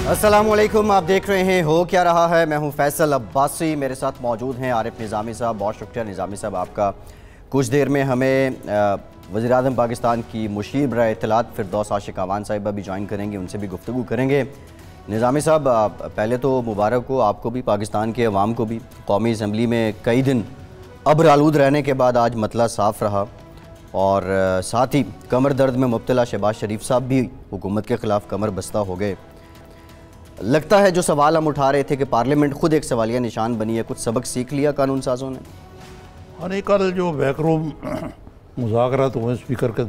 अस्सलामुअलैकुम, आप देख रहे हैं हो क्या रहा है। मैं हूं फैसल अब्बासी, मेरे साथ मौजूद हैं आरिफ निज़ामी साहब। बहुत शुक्रिया निज़ामी साहब आपका। कुछ देर में हमें वज़ीर-ए-आज़म पाकिस्तान की मुशीर बराए इत्तलात फिरदौस आशिक अवान साहिबा भी ज्वाइन करेंगे, उनसे भी गुफ्तगू करेंगे। निज़ामी साहब, पहले तो मुबारक हो आपको भी, पाकिस्तान के अवाम को भी। कौमी असम्बली में कई दिन अब्र आलूद रहने के बाद आज मतला साफ़ रहा और साथ ही कमर दर्द में मुब्तला शहबाज शरीफ साहब भी हुकूमत के ख़िलाफ़ कमर बस्ता हो गए। लगता है जो सवाल हम उठा रहे थे कि पार्लियामेंट खुद एक सवालिया निशान बनी है, कुछ सबक सीख लिया कानून साजों ने? हाँ, कल जो बैकरूम मुज़ाकरात हुए स्पीकर के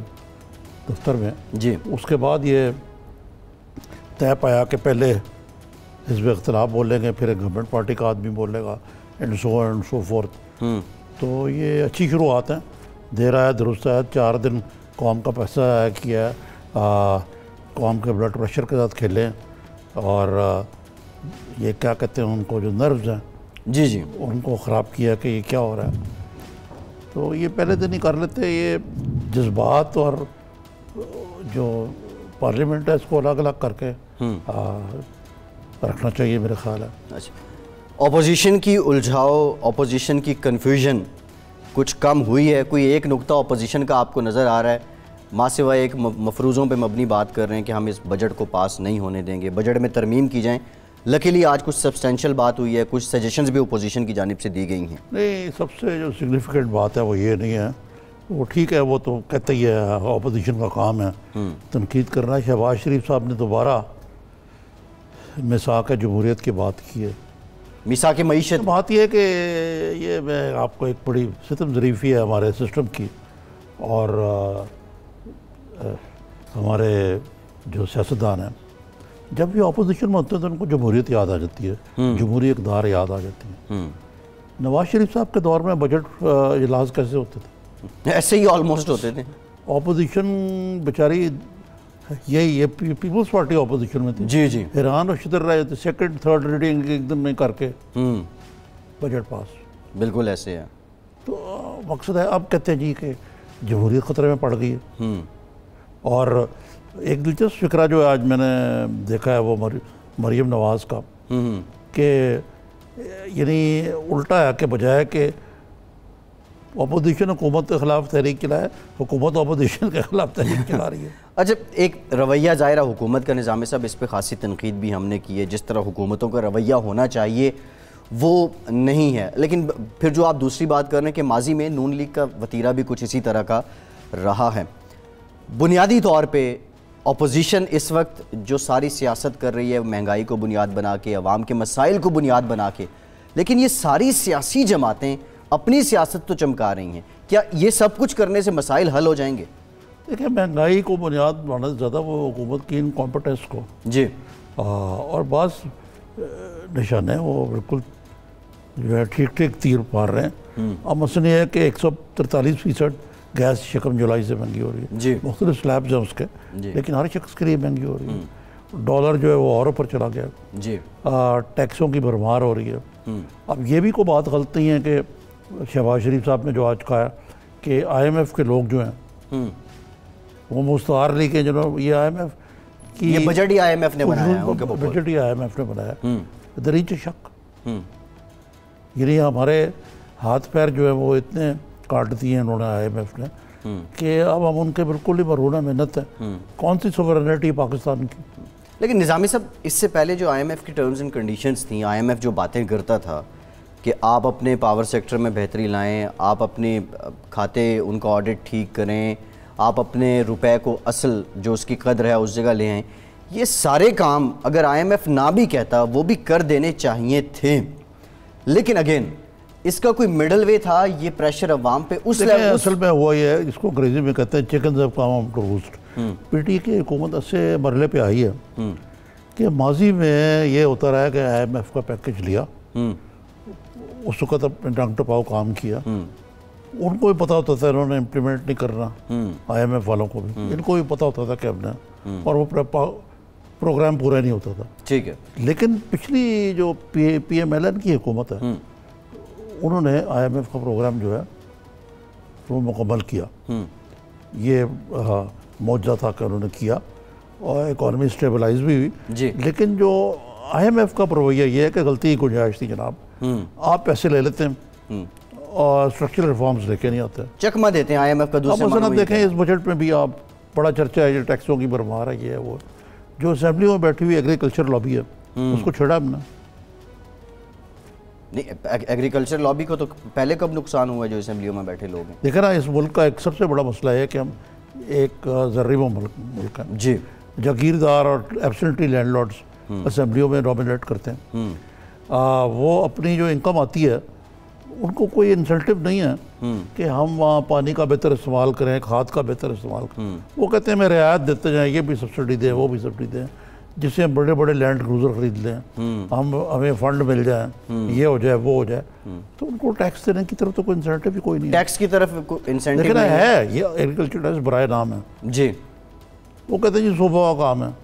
दफ्तर में जी, उसके बाद ये तय पाया कि पहले हिज़्ब इख्तिलाफ बोलेंगे, फिर एक गवर्नमेंट पार्टी का आदमी बोलेगा, एंड सो फोर्थ। तो ये अच्छी शुरुआत है, देर आया दुरुस्त आया। 4 दिन कौम का पैसा आया किया है, कौम के ब्लड प्रेशर के साथ खेलें और ये क्या कहते हैं उनको, जो नर्व्स हैं जी जी, उनको ख़राब किया कि ये क्या हो रहा है। तो ये पहले दिन ही कर लेते। ये जज्बात और जो पार्लियामेंट है इसको अलग अलग करके रखना चाहिए मेरे ख्याल है। अच्छा, अपोजिशन की उलझाओ, अपोजिशन की कन्फ्यूजन कुछ कम हुई है? कोई एक नुक्ता अपोजिशन का आपको नज़र आ रहा है? माँ सिवाय एक मफरूज़ों पे मबनी बात कर रहे हैं कि हम इस बजट को पास नहीं होने देंगे, बजट में तरमीम की जाए। लकीली आज कुछ सब्सटेंशियल बात हुई है, कुछ सजेशंस भी अपोजिशन की जानिब से दी गई हैं। नहीं, सबसे जो सिग्निफिकेंट बात है वो ये नहीं है, वो ठीक है, वो तो कहते ही है, अपोजिशन का काम है तनकीद करना। शहबाज शरीफ साहब ने दोबारा मिसाक जमहूरियत की बात की है। मिसाक मईशत बात यह है कि ये मैं आपको एक बड़ी सितम ज़रीफ़ी है हमारे सिस्टम की, और हमारे जो सियासतदान हैं जब भी अपोजिशन में होते हैं तो उनको जमहूरियत याद आ जाती है, जमहूरी इक़्तिदार याद आ जाती है। नवाज शरीफ साहब के दौर में बजट इजलास कैसे होते थे? ऐसे ही ऑलमोस्ट होते थे। अपोजिशन बेचारी ये पीपल्स पार्टी अपोजिशन में थी। जी जी, हैरान और शितर रहे थे, सेकंड थर्ड रीडिंग एकदम में करके बजट पास। बिल्कुल ऐसे है। तो मकसद है, अब कहते हैं जी कि जमहूरियत ख़तरे में पड़ गई है। और एक दिलचस्प फिक्रा जो आज मैंने देखा है वो मरियम नवाज़ का, कि यानी उल्टा है कि बजाय कि अपोजिशन हुकूमत के ख़िलाफ़ तहरीक चलाए, हुकूमत अपोजिशन के ख़िलाफ़ तहरीक चला रही है। अच्छा, एक रवैया ज़ाहिर हुकूमत का, निज़ामी साहब इस पर ख़ासी तनकीद भी हमने की है, जिस तरह हुकूमतों का रवैया होना चाहिए वो नहीं है। लेकिन फिर जो आप दूसरी बात कर रहे हैं कि माजी में नून लीग का वतीरा भी कुछ इसी तरह का रहा है। बुनियादी तौर पे अपोजिशन इस वक्त जो सारी सियासत कर रही है, महंगाई को बुनियाद बना के, अवाम के मसाइल को बुनियाद बना के, लेकिन ये सारी सियासी जमातें अपनी सियासत तो चमका रही हैं। क्या ये सब कुछ करने से मसाइल हल हो जाएंगे? देखिए, महंगाई को बुनियाद बनाने से ज़्यादा वो हुकूमत की इनकॉम्पिटेंस को जी, और बास निशान है वो बिल्कुल जो है ठीक ठीक तीर मार रहे हैं। अब मसला ये है कि 143% गैस शिकम जुलाई से महंगी हो रही है जी, मुख्तलिफ स्लैब्स हैं उसके, लेकिन हर शख्स के लिए महंगी हो रही है। डॉलर जो है वो और ऊपर चला गया जी, टैक्सों की भरमार हो रही है। अब ये भी कोई बात गलत नहीं है कि शहबाज शरीफ साहब ने जो आज कहा कि IMF के लोग जो हैं वो मुस्तार ली के जो ये IMF की, ये बजट ही IMF ने बनाया है, बजट ही IMF ने बनाया, दरीच शक। यानी हमारे हाथ पैर जो है वो इतने काट दिए हैं उन्होंने IMF ने कि अब हम उनके बिल्कुल ही मरूना मेहनत है। कौन सी सोवरेनिटी पाकिस्तान की? लेकिन निज़ामी साहब, इससे पहले जो IMF की टर्म्स एंड कंडीशंस थी, IMF जो बातें करता था कि आप अपने पावर सेक्टर में बेहतरी लाएं, आप अपने खाते उनका ऑडिट ठीक करें, आप अपने रुपए को असल जो उसकी कदर है उस जगह ले आएँ, ये सारे काम अगर IMF ना भी कहता वो भी कर देने चाहिए थे। लेकिन अगेन इसका कोई मिडल वे था? ये प्रेशर अवाम पे उस लेवल, असल में हुआ ये है, इसको अंग्रेजी में कहते हैं चिकन जब काम टू रोस्ट। पीटी की हुकूमत ऐसे मरले पे आई है कि माजी में ये होता रहा है कि IMF का पैकेज लिया, उस वक्त अपने डंग टपाओ काम किया, उनको भी पता होता था इन्होंने इम्प्लीमेंट नहीं करना, IMF वालों को भी, इनको भी पता होता था कि हमने, और वो प्रोग्राम पूरा नहीं होता था। ठीक है, लेकिन पिछली जो PMLN की हुकूमत है उन्होंने IMF का प्रोग्राम जो है वो मुकम्मल किया। ये मौजूदा था कि उन्होंने किया, और इकॉनमी स्टेबलाइज भी हुई जी। लेकिन जो IMF का रवैया ये है कि गलती की गुंजाइश थी जनाब, आप पैसे ले लेते हैं और स्ट्रक्चरल रिफॉर्म्स लेके नहीं आते, चकमा देते हैं IMF का। दूसरे अब मसलन मामले आप देखें इस बजट में भी आप बड़ा चर्चा है, जो टैक्सों की भरमार है, ये है वो। जो असेंबली में बैठी हुई एग्रीकल्चर लॉबी है उसको छेड़ा हमने नहीं। एग्रीकल्चर लॉबी को तो पहले कब नुकसान हुआ है जो असेंबलियों में बैठे लोग हैं? देखा ना, इस मुल्क का एक सबसे बड़ा मसला है कि हम एक ज़र्रीबा मुल्क है जी। जागीरदार और एब्सेंटी लैंडलॉर्ड्स असेंबलियों में डोमिनेट करते हैं। वो अपनी जो इनकम आती है उनको कोई इंसेंटिव नहीं है कि हम वहाँ पानी का बेहतर इस्तेमाल करें, खाद का बेहतर इस्तेमाल करें। वो कहते हैं मैं रियायत देते जाएँ, ये भी सब्सिडी दें, वो भी सब्सिडी दें, जिससे हम बड़े बड़े लैंड क्रूजर खरीद लें, हमें फंड मिल जाए, ये हो जाए वो हो जाए। तो उनको टैक्स देने की तरफ तो कोई इंसेंटिव ही कोई नहीं है। टैक्स की तरफ इंसेंटिव लेकिन है, ये एग्रीकल्चर टैक्स बराए नाम है जी। वो कहते हैं जी सोफा का काम है,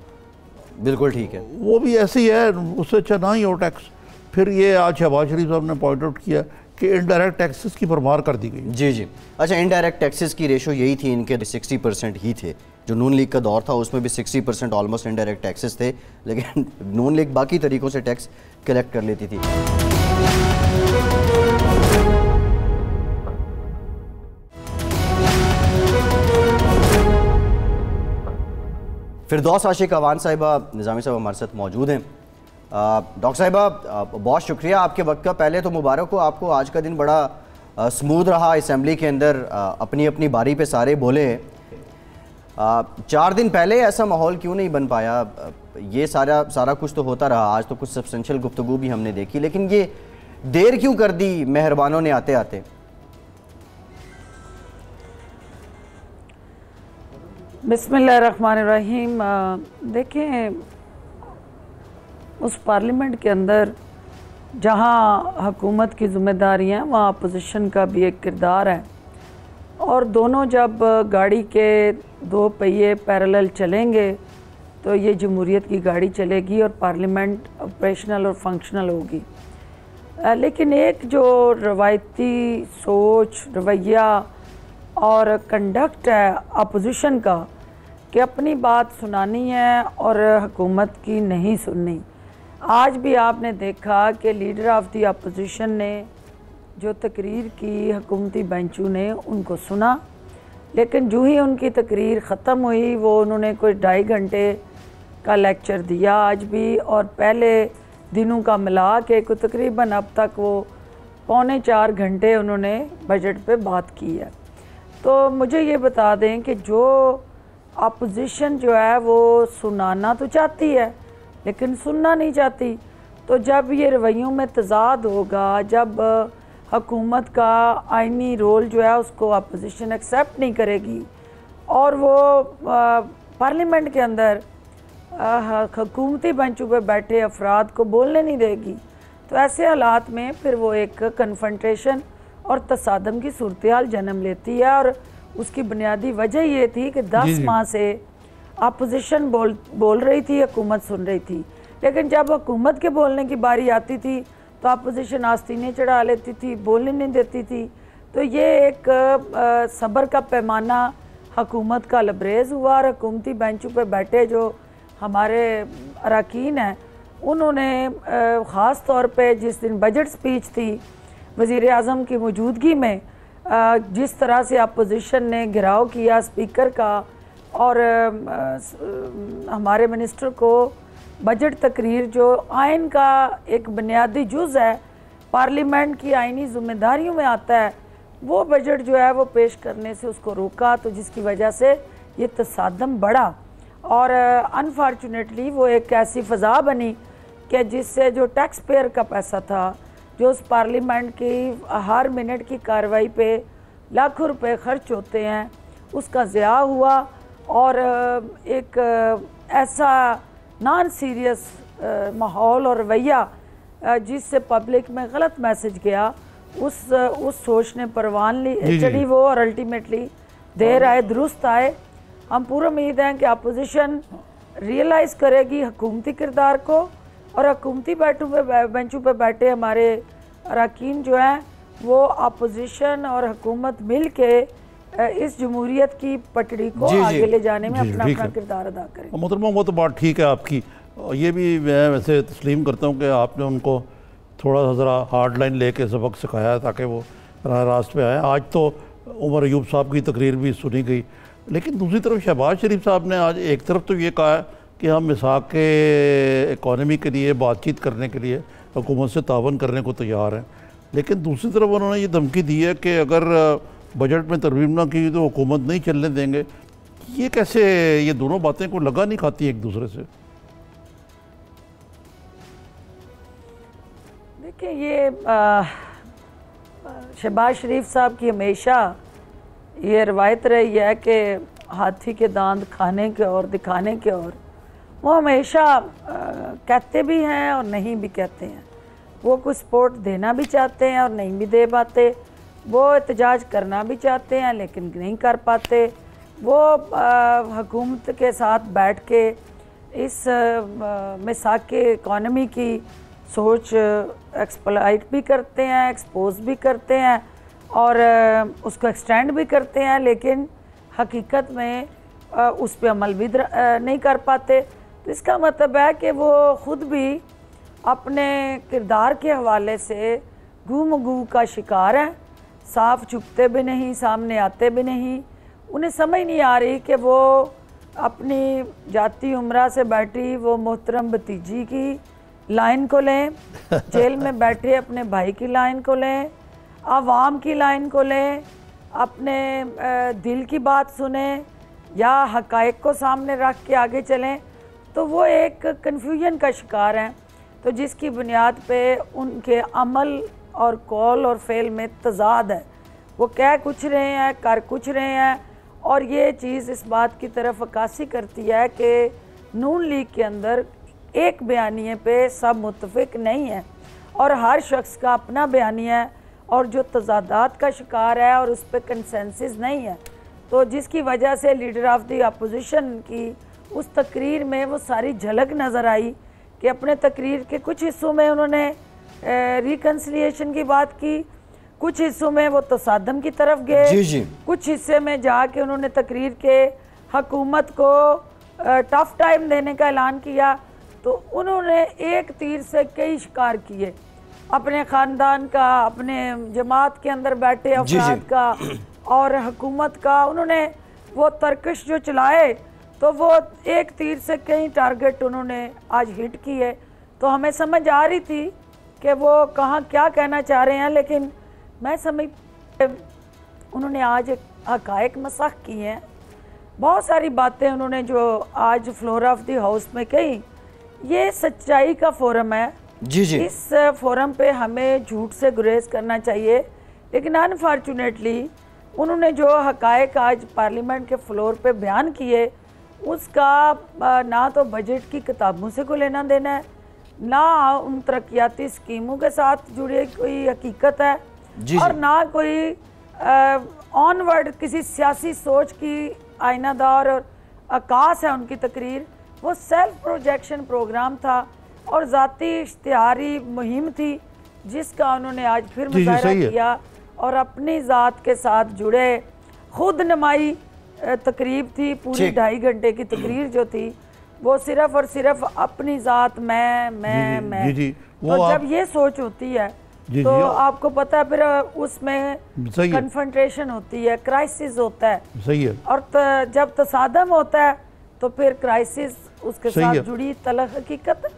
बिल्कुल ठीक है। वो भी ऐसे ही है, उससे अच्छा ना ही हो टैक्स। फिर ये आज शहबाज शरीफ साहब ने पॉइंट आउट किया कि इनडायरेक्ट टैक्सेस की भरमार कर दी गई। जी जी। अच्छा, इनडायरेक्ट टैक्सेस की रेशो यही थी इनके, 60% ही थे। जो नून लीग का दौर था उसमें भी 60% ऑलमोस्ट इनडायरेक्ट टैक्सेस थे, लेकिन नून लीग बाकी तरीकों से टैक्स कलेक्ट कर लेती थी। फिरदौस आशिक अवान साहिबा निज़ामी साहब हमारे साथ मौजूद हैं। डॉक्टर साहिबा, बहुत शुक्रिया आपके वक्त का। पहले तो मुबारक हो आपको, आज का दिन बड़ा स्मूथ रहा असेंबली के अंदर, अपनी अपनी बारी पे सारे बोले। 4 दिन पहले ऐसा माहौल क्यों नहीं बन पाया? ये सारा कुछ तो होता रहा, आज तो कुछ सब्सटेंशियल गुफ्तगू भी हमने देखी, लेकिन ये देर क्यों कर दी मेहरबानों ने आते आते? बिस्मिल्लाहिर्रहमानिर्रहीम। देखें, उस पार्लियामेंट के अंदर जहाँ हुकूमत की ज़िम्मेदारियाँ हैं वहाँ अपोजिशन का भी एक किरदार है, और दोनों जब गाड़ी के 2 पहिए पैरेलल चलेंगे तो ये जमहूरियत की गाड़ी चलेगी और पार्लियामेंट ऑपरेशनल और फंक्शनल होगी। लेकिन एक जो रवायती सोच, रवैया और कंडक्ट है अपोजिशन का कि अपनी बात सुनानी है और हुकूमत की नहीं सुननी। आज भी आपने देखा कि लीडर ऑफ द अपोजिशन ने जो तकरीर की हुकूमती बेंचों ने उनको सुना, लेकिन जो ही उनकी तकरीर ख़त्म हुई वो उन्होंने कोई 2.5 घंटे का लेक्चर दिया आज भी, और पहले दिनों का मिला के को तकरीबन अब तक वो 3.25 घंटे उन्होंने बजट पे बात की है। तो मुझे ये बता दें कि जो अपोजिशन जो है वो सुनाना तो चाहती है लेकिन सुनना नहीं चाहती। तो जब ये रवैयों में तज़ाद होगा, जब हुकूमत का आइनी रोल जो है उसको अपोजिशन एक्सेप्ट नहीं करेगी और वो पार्लियामेंट के अंदर हुकूमती बेंचों पे बैठे अफराद को बोलने नहीं देगी, तो ऐसे हालात में फिर वो एक कन्फ्रंटेशन और तसादम की सूरत हाल जन्म लेती है। और उसकी बुनियादी वजह ये थी कि 10 माह से अपोजिशन बोल रही थी, हुकूमत सुन रही थी, लेकिन जब हुकूमत के बोलने की बारी आती थी तो अपोजिशन आस्तीनें चढ़ा लेती थी, बोलने नहीं देती थी। तो ये एक सब्र का पैमाना हुकूमत का लबरेज हुआ, और हुकूमती बेंचों पे बैठे जो हमारे अरकान हैं उन्होंने ख़ास तौर पे जिस दिन बजट स्पीच थी वज़ीर आज़म की मौजूदगी में, जिस तरह से अपोजिशन ने घिराव किया स्पीकर का और हमारे मिनिस्टर को बजट तकरीर जो आइन का एक बुनियादी जुज़ है, पार्लियामेंट की आइनी ज़िम्मेदारियों में आता है, वो बजट जो है वो पेश करने से उसको रोका, तो जिसकी वजह से ये तसादम बढ़ा। और अनफॉर्चुनेटली वो एक ऐसी फ़ज़ा बनी कि जिससे जो टैक्स पेयर का पैसा था, जो उस पार्लियामेंट की हर मिनट की कार्रवाई पे लाखों रुपए खर्च होते हैं, उसका ज़िया हुआ। और एक ऐसा नॉन सीरियस माहौल और रवैया जिससे पब्लिक में गलत मैसेज गया, उस सोच ने परवान ली चढ़ी वो, और अल्टीमेटली देर आए दुरुस्त आए। हम पूरी उम्मीद हैं कि अपोजिशन रियलाइज़ करेगी हुकूमती किरदार को, और हुकूमती बेंचों पे बैठे हमारे अरकान जो हैं वो अपोजिशन और हुकूमत मिल के इस जमहूरियत की पटड़ी को आगे ले जाने में अपना अपना किरदार अदा करें। मोहतरमा वो तो बात ठीक है आपकी, ये भी मैं वैसे तस्लीम करता हूँ कि आपने उनको थोड़ा सा ज़रा हार्ड लाइन लेके सबक सिखाया ताकि वो राह रास्त पे आए। आज तो उमर अयूब साहब की तकरीर भी सुनी गई, लेकिन दूसरी तरफ शहबाज शरीफ साहब ने आज एक तरफ तो ये कहा कि हम मिसाक के इकॉनमी के लिए बातचीत करने के लिए हुकूमत से तावन करने को तैयार हैं, लेकिन दूसरी तरफ उन्होंने ये धमकी दी है कि अगर बजट में तरमीम ना की तो हुकूमत नहीं चलने देंगे। ये कैसे, ये दोनों बातें को लगा नहीं खाती एक दूसरे से? देखिए, ये शहबाज शरीफ साहब की हमेशा ये रवायत रही है कि हाथी के दांत खाने के और दिखाने के, और वो हमेशा कहते भी हैं और नहीं भी कहते हैं। वो कुछ सपोर्ट देना भी चाहते हैं और नहीं भी दे पाते, वो एहतजाज करना भी चाहते हैं लेकिन नहीं कर पाते। वो हुकूमत के साथ बैठ के इस मिसाक के इकॉनमी की सोच एक्सप्लॉइट भी करते हैं, एक्सपोज भी करते हैं और उसको एक्सटेंड भी करते हैं, लेकिन हकीकत में उस पर अमल भी नहीं कर पाते। तो इसका मतलब है कि वो ख़ुद भी अपने किरदार के हवाले से गू का शिकार हैं, साफ छुपते भी नहीं, सामने आते भी नहीं। उन्हें समझ नहीं आ रही कि वो अपनी जाती उम्रा से बैठी वो मोहतरम भतीजी की लाइन को लें, जेल में बैठे अपने भाई की लाइन को लें, आवाम की लाइन को लें, अपने दिल की बात सुने या हकायक को सामने रख के आगे चलें, तो वो एक कन्फ्यूजन का शिकार हैं। तो जिसकी बुनियाद पे उनके अमल और कौल और फेल में तज़ाद है। वो कह कुछ रहे हैं, कर कुछ रहे हैं, और ये चीज़ इस बात की तरफ अक्कासी करती है कि नून लीग के अंदर एक बयानिए पे सब मुत्तफिक नहीं है और हर शख्स का अपना बयानिया है और जो तज़ादात का शिकार है और उस पर कंसेंसस नहीं है। तो जिसकी वजह से लीडर ऑफ द अपोजिशन की उस तकरीर में वो सारी झलक नज़र आई कि अपने तकरीर के कुछ हिस्सों में उन्होंने रिकन्सिलिएशन की बात की, कुछ हिस्सों में वो तसादम की तरफ गए, कुछ हिस्से में जाके उन्होंने तकरीर के हुकूमत को टफ टाइम देने का ऐलान किया। तो उन्होंने एक तीर से कई शिकार किए, अपने ख़ानदान का, अपने जमात के अंदर बैठे अफराद का और हुकूमत का। उन्होंने वो तर्कश जो चलाए तो वो एक तीर से कई टारगेट उन्होंने आज हिट किए। तो हमें समझ आ रही थी कि वो कहाँ क्या कहना चाह रहे हैं, लेकिन मैं समझ उन्होंने आज हकायक मसाख किए हैं। बहुत सारी बातें उन्होंने जो आज फ्लोर ऑफ द हाउस में कही, ये सच्चाई का फोरम है। इस फोरम पे हमें झूठ से गुरेज करना चाहिए, लेकिन अनफॉर्चुनेटली उन्होंने जो हकायक आज पार्लियामेंट के फ्लोर पे बयान किए उसका ना तो बजट की किताबों से कोई लेना देना है, ना उन तरक्याती स्कीमों के साथ जुड़ी कोई हकीकत है और ना कोई ऑनवर्ड किसी सियासी सोच की आईनादार और अक्कास है उनकी तकरीर। वो सेल्फ प्रोजेक्शन प्रोग्राम था और ज़ाती इश्तिहारी मुहिम थी जिसका उन्होंने आज फिर मुजाहरा किया और अपनी ज़ात के साथ जुड़े खुद नुमाई तकरीब थी। पूरी 2.5 घंटे की तकरीर जो थी वो सिर्फ और सिर्फ अपनी ज़ात मैं। तो जब ये सोच होती है तो आपको पता है फिर उसमें कन्फ्रंटेशन होती है, क्राइसिस होता है। सही है। और जब तसादम होता है तो फिर क्राइसिस उसके साथ जुड़ी तलख हकीकत है।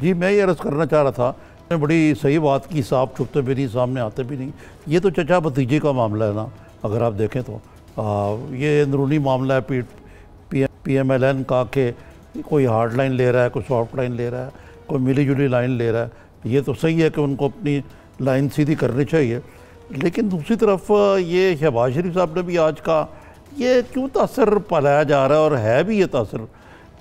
जी, मैं ये अर्ज़ करना चाह रहा था, मैं बड़ी सही बात की, साफ छुपते भी नहीं, सामने आते भी नहीं। ये तो चचा भतीजे का मामला है ना, अगर आप देखें तो ये अंदरूनी मामला है PMLN का कि कोई हार्ड लाइन ले रहा है, कोई सॉफ्ट लाइन ले रहा है, कोई मिली जुली लाइन ले रहा है। ये तो सही है कि उनको अपनी लाइन सीधी करनी चाहिए, लेकिन दूसरी तरफ ये शहबाज शरीफ साहब ने भी आज का ये क्यों तासर पाया जा रहा है, और है भी ये तासर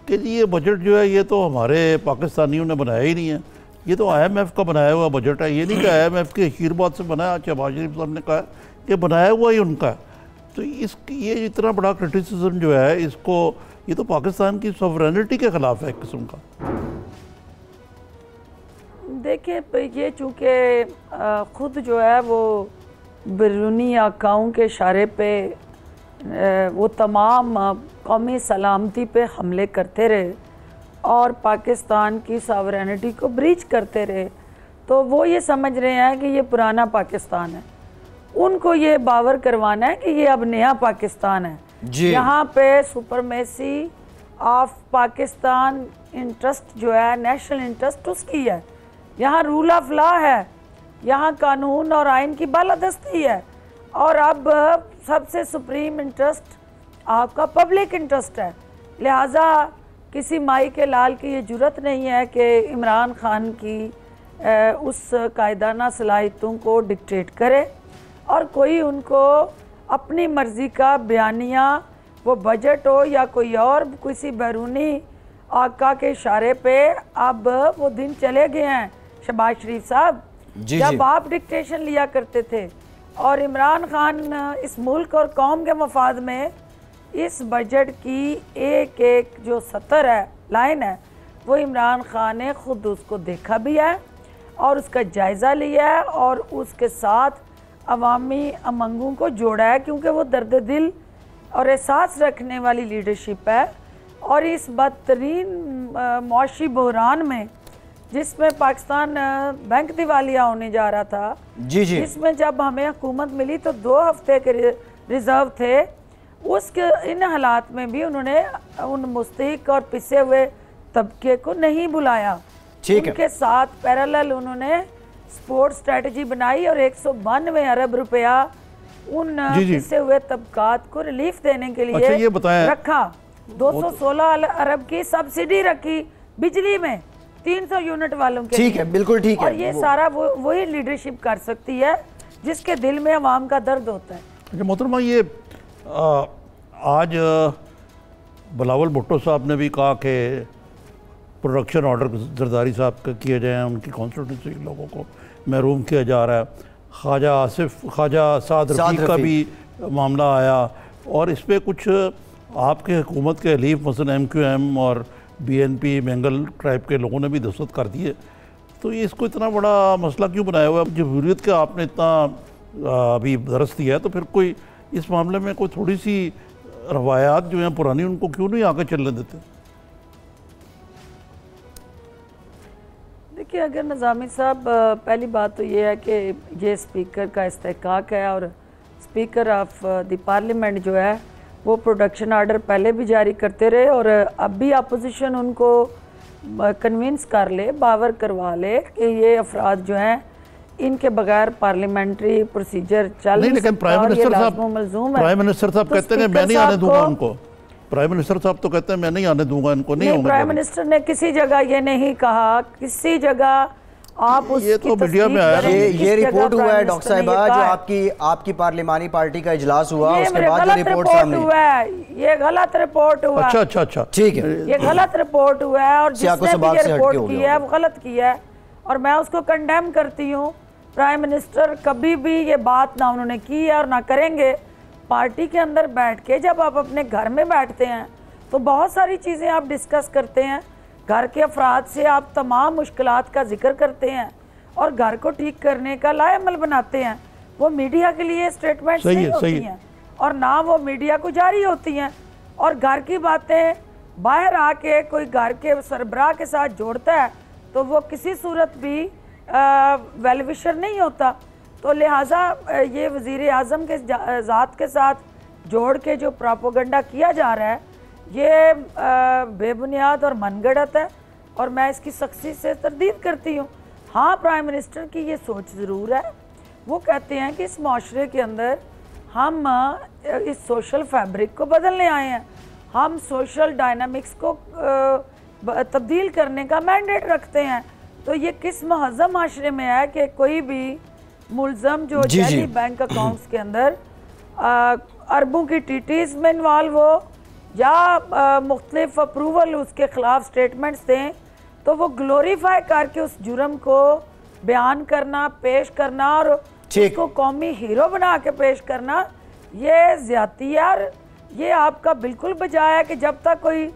कि ये बजट जो है ये तो हमारे पाकिस्तानियों ने बनाया ही नहीं है, ये तो IMF का बनाया हुआ बजट है। ये नहीं कि IMF के आशीर्वाद से बनाया, शहबाज शरीफ साहब ने कहा कि बनाया हुआ ही उनका है। तो ये इतना बड़ा क्रिटिसिज्म जो है इसको, ये तो पाकिस्तान की सॉवरेनिटी के ख़िलाफ़ है एक किस्म का। देखिए, ये चूँकि ख़ुद जो है वो बैरूनी आकाओं के इशारे पे वो तमाम कौमी सलामती पे हमले करते रहे और पाकिस्तान की सॉवरेनिटी को ब्रीच करते रहे, तो वो ये समझ रहे हैं कि ये पुराना पाकिस्तान है। उनको ये बावर करवाना है कि ये अब नया पाकिस्तान है। यहाँ पे सुपरमेसी ऑफ पाकिस्तान इंटरेस्ट जो है, नेशनल इंटरेस्ट उसकी है। यहाँ रूल ऑफ लॉ है, यहाँ कानून और आइन की बालादस्ती है, और अब सबसे सुप्रीम इंटरेस्ट आपका पब्लिक इंटरेस्ट है। लिहाजा किसी माई के लाल की ये जुर्रत नहीं है कि इमरान खान की उस कायदाना सलाहियतों को डिक्टेट करे और कोई उनको अपनी मर्ज़ी का बयानिया, वो बजट हो या कोई और किसी बैरूनी आका के इशारे पे अब वो दिन चले गए हैं। शहबाज शरीफ साहब, जब आप डिक्टेशन लिया करते थे और इमरान खान इस मुल्क और कौम के मफाद में इस बजट की एक एक जो सतर है, लाइन है, वो इमरान खान ने खुद उसको देखा भी है और उसका जायज़ा लिया है और उसके साथ अवामी अमंगों को जोड़ा है, क्योंकि वो दर्द दिल और एहसास रखने वाली लीडरशिप है। और इस बदतरीन मुआशी बहरान में जिसमें पाकिस्तान बैंक दिवालिया होने जा रहा था, इसमें जब हमें हुकूमत मिली तो 2 हफ्ते के रिजर्व थे, उसके इन हालात में भी उन्होंने उन मुस्तहिक और पिसे हुए तबके को नहीं बुलाया। उनके साथ पैरेलल उन्होंने स्पोर्ट्स स्ट्रेटजी बनाई और 192 अरब रुपया उन पिसे हुए तबकात को रिलीफ देने के लिए रखा। 216 अरब की सब्सिडी रखी बिजली में 300 यूनिट वालों के। ठीक है, बिल्कुल ठीक है। और ये सारा वही लीडरशिप कर सकती है जिसके दिल में अवाम का दर्द होता है। अच्छा मोहतरमा, ये आज बिलावल भुट्टो साहब ने भी कहा कि प्रोडक्शन ऑर्डर जरदारी साहब के किए जाएँ, उनकी कॉन्स्टिट्यूंसी के लोगों को महरूम किया जा रहा है। ख्वाजा साद रफीक का भी मामला आया और इस पर कुछ आपके हुकूमत के हलीफ मसलन MQM और BNP बेंगल ट्राइब के लोगों ने भी दस्तखत कर दिए। तो ये इसको इतना बड़ा मसला क्यों बनाया हुआ है? जमहूरियत का आपने इतना अभी दरस दिया है, तो फिर कोई इस मामले में कोई थोड़ी सी रवायात जो हैं पुरानी, उनको क्यों नहीं आगे चलने देते? देखिए, अगर निज़ामी साहब, पहली बात तो ये है कि ये स्पीकर का इस्तेहकाक है और स्पीकर ऑफ द पार्लियामेंट जो है वो प्रोडक्शन आर्डर पहले भी जारी करते रहे और अब भी अपोजिशन उनको कन्विंस कर ले, बावर करवा ले कि ये अफराद जो हैं इनके बगैर पार्लियामेंट्री प्रोसीजर चल नहीं। लेकिन प्राइम मिनिस्टर साहब कहते हैं मैं नहीं आने दूंगा उनको। प्राइम मिनिस्टर साहब तो कहते हैं मैं नहीं आने दूंगा इनको। नहीं, प्राइम मिनिस्टर ने किसी जगह ये नहीं कहा, किसी जगह आप उस ये तो मीडिया में आया। ये रिपोर्ट हुआ है डॉक्टर साहिबा, जो आपकी पार्लिमानी पार्टी का इजलास हुआ उसके बाद ये रिपोर्ट सामने हुआ है। ये गलत रिपोर्ट हुआ। अच्छा ठीक है, ये गलत रिपोर्ट हुआ है और जिसने भी ये रिपोर्ट की है वो गलत की है और मैं उसको कंडेम करती हूँ। प्राइम मिनिस्टर कभी भी ये बात ना उन्होंने की है और ना करेंगे। पार्टी के अंदर बैठ के जब आप अपने घर में बैठते हैं तो बहुत सारी चीज़ें आप डिस्कस करते हैं, घर के अफराद से आप तमाम मुश्किलात का जिक्र करते हैं और घर को ठीक करने का लाएमल बनाते हैं। वो मीडिया के लिए स्टेटमेंट्स नहीं होती हैं और ना वो मीडिया को जारी होती हैं। और घर की बातें बाहर आके कोई घर के सरबराह के साथ जोड़ता है तो वो किसी सूरत भी वेलविशर नहीं होता। तो लिहाजा ये वज़ीर आज़म के ज़ात के साथ जोड़ के जो प्रोपेगेंडा किया जा रहा है ये बेबुनियाद और मनगढ़ंत है और मैं इसकी सख्ती से तरदीद करती हूँ। हाँ, प्राइम मिनिस्टर की ये सोच ज़रूर है। वो कहते हैं कि इस माशरे के अंदर हम इस सोशल फैब्रिक को बदलने आए हैं, हम सोशल डायनामिक्स को तब्दील करने का मैंडेट रखते हैं। तो ये किस महज़म माशरे में है कि कोई भी मुलज़म जो दिल्ली बैंक अकाउंट्स के अंदर अरबों की टीटीज़ में इन्वॉल्व हो या मुख्तलिफ अप्रूवल उसके ख़िलाफ़ स्टेटमेंट्स दें, तो वो ग्लोरीफाई करके उस जुर्म को बयान करना, पेश करना और उसको कौमी हीरो बना के पेश करना, ये ज़्यादती है। और ये आपका बिल्कुल बजाय है कि जब तक कोई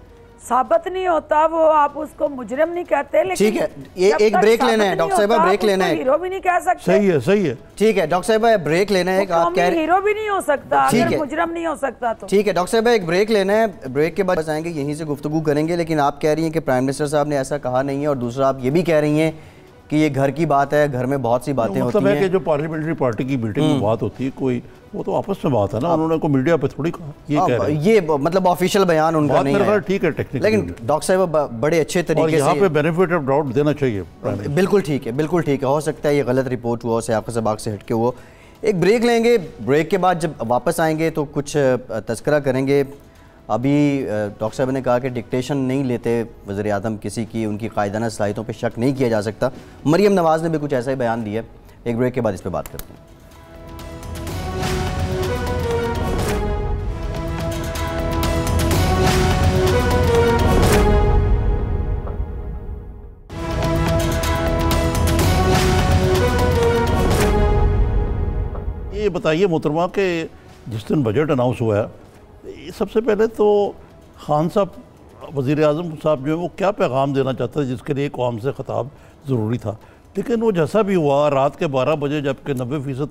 साबित नहीं होता वो आप उसको मुजरिम नहीं कहते। लेकिन ठीक है, ये एक ब्रेक लेना है डॉक्टर साहिबा, ब्रेक लेना है। हीरो भी नहीं कह सकते। सही है, सही है। ठीक है डॉक्टर साहिबा, ब्रेक लेना है। आप कह रहे हीरो भी नहीं हो सकता ठीक अगर है, मुजरिम नहीं हो सकता तो। ठीक है डॉक्टर साहिबा, एक ब्रेक लेना है, ब्रेक के बाद बस आएंगे, यहीं से गुफ्तगू करेंगे। लेकिन आप कह रही हैं कि प्राइम मिनिस्टर साहब ने ऐसा कहा नहीं है, और दूसरा आप ये भी कह रही हैं कि ये घर की बात है, घर में बहुत सी बातें होती हैं। कि जो पार्लियामेंट्री पार्टी की मीटिंग में बात होती है कोई, वो तो आपस में बात है ना, उन्होंने को मीडिया पे थोड़ी कहा। ये कह रहे हैं, ये मतलब ऑफिशियल बयान उनका नहीं है। ठीक है टेक्निकल, लेकिन डॉक्टर साहब बड़े अच्छे तरीके से यहाँ पे बेनिफिट ऑफ डाउट देना चाहिए। बिल्कुल ठीक है, बिल्कुल ठीक है। हो सकता है ये गलत रिपोर्ट हुआ, सियाक़त से बाग से हटके हुआ। एक ब्रेक लेंगे, ब्रेक के बाद जब वापस आएंगे तो कुछ तज़किरा करेंगे। अभी डॉक्टर साहब ने कहा कि डिक्टेशन नहीं लेते वज़ीर आज़म किसी की, उनकी कायदाना सलाहियतों पे शक नहीं किया जा सकता। मरियम नवाज़ ने भी कुछ ऐसा ही बयान दिया। एक ब्रेक के बाद इस पर बात करते हैं। ये बताइए मोहतरमा के जिस दिन बजट अनाउंस हुआ है, सबसे पहले तो खान साहब वज़ीर आज़म साहब जो है वो क्या पैगाम देना चाहते थे जिसके लिए कौम से ख़िताब ज़रूरी था। लेकिन वो जैसा भी हुआ, रात के 12 बजे जबकि 90%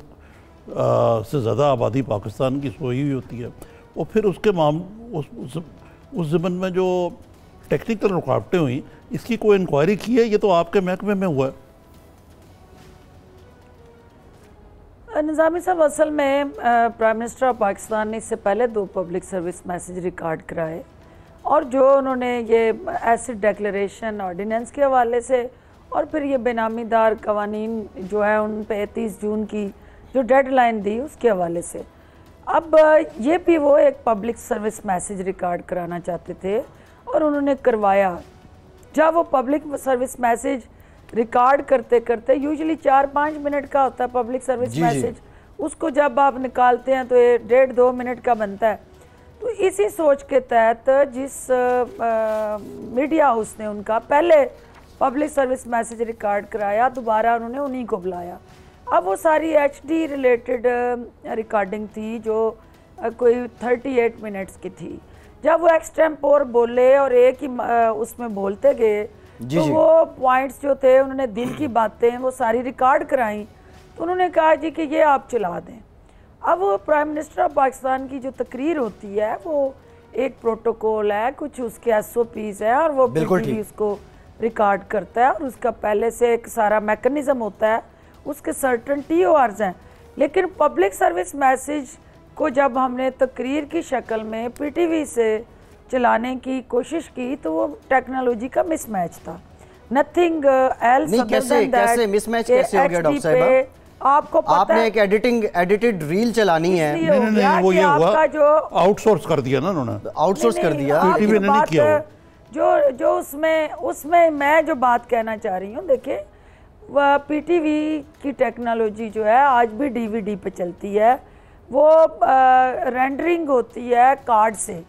से ज़्यादा आबादी पाकिस्तान की सोई हुई होती है, और फिर उसके उस ज़मन में जो टेक्निकल रुकावटें हुई, इसकी कोई इंक्वायरी की है? ये तो आपके महकमे में हुआ है। निज़ामी साहब, असल में प्राइम मिनिस्टर ऑफ पाकिस्तान ने इससे पहले 2 पब्लिक सर्विस मैसेज रिकॉर्ड कराए, और जो उन्होंने ये एसिड डिक्लेरेशन ऑर्डिनेंस के हवाले से और फिर ये बेनामीदार कवानीन जो है उन पे 30 जून की जो डेडलाइन दी उसके हवाले से, अब ये भी वो एक पब्लिक सर्विस मैसेज रिकॉर्ड कराना चाहते थे और उन्होंने करवाया। जब वो पब्लिक सर्विस मैसेज रिकॉर्ड करते करते, यूजुअली 4-5 मिनट का होता है पब्लिक सर्विस मैसेज, उसको जब आप निकालते हैं तो ये 1.5-2 मिनट का बनता है। तो इसी सोच के तहत जिस मीडिया हाउस ने उनका पहले पब्लिक सर्विस मैसेज रिकॉर्ड कराया, दोबारा उन्होंने उन्हीं को बुलाया। अब वो सारी HD रिलेटेड रिकॉर्डिंग थी जो कोई 38 मिनट्स की थी। जब वो एक्सटेम्पोर बोले और एक ही उसमें बोलते गए, तो वो पॉइंट्स जो थे उन्होंने दिन की बातें वो सारी रिकॉर्ड कराई। तो उन्होंने कहा जी कि ये आप चला दें। अब वो प्राइम मिनिस्टर ऑफ पाकिस्तान की जो तकरीर होती है वो एक प्रोटोकॉल है, कुछ उसके SOPs है, और वो बिल्कुल उसको रिकॉर्ड करता है, और उसका पहले से एक सारा मैकेनिज्म होता है, उसके सर्टन TORs हैं। लेकिन पब्लिक सर्विस मैसेज को जब हमने तकरीर की शक्ल में PTV से चलाने की कोशिश की तो वो टेक्नोलॉजी का मिसमैच था, नथिंग एल्स। कैसे मिसमैच कैसे हो गया डॉक्टर साहिबा? आपको पता आपने एक एडिटेड रील चलानी है। नहीं, वो ये हुआ जो आउटसोर्स कर दिया ना उन्होंने, आउटसोर्स कर दिया। PTV ने नहीं किया। जो उसमें मैं जो बात कहना चाह रही हूँ, देखिए वह PTV की टेक्नोलॉजी जो है आज भी DVD पे चलती है। वो रेंडरिंग होती है कार्ड से,